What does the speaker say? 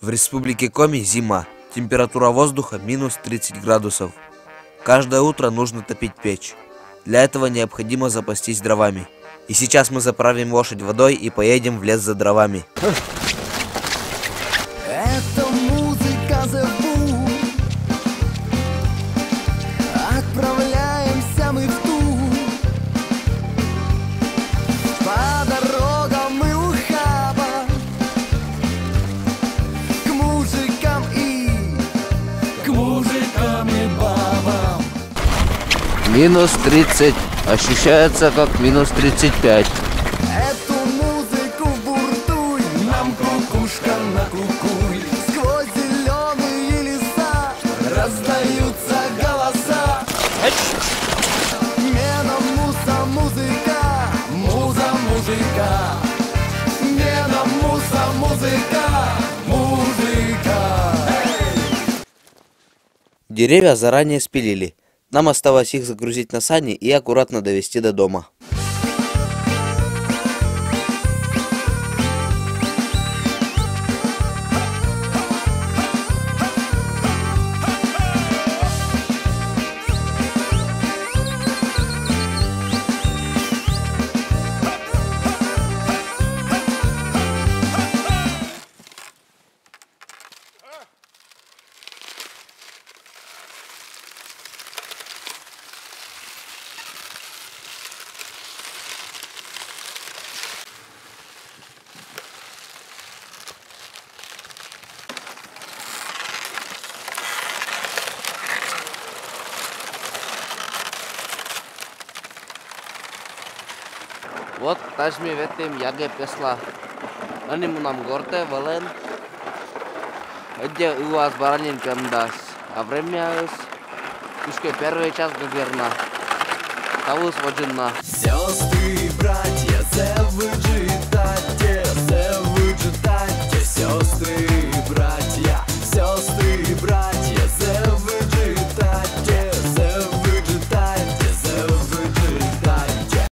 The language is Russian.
В республике Коми зима. Температура воздуха минус 30 градусов. Каждое утро нужно топить печь. Для этого необходимо запастись дровами. И сейчас мы заправим лошадь водой и поедем в лес за дровами. Это музыка The Boom. Отправляемся мы в тур. По дорогам мы ухабом, к мужикам и бабам. Минус 30. Ощущается как минус 35. Эту музыку вбуртуй, нам кукушка накукуй. Сквозь зеленые леса раздаются голоса. Мена муса музыка, муза мужика. Мена муса музыка, музыка. Деревья заранее спилили. Нам осталось их загрузить на сани и аккуратно довести до дома. Вот тажми ветем яге песла. Они нам горте вален. Где у вас баранин кандас. А время пушке первый час гагерна. Тавус воджинна. Сестры, братья,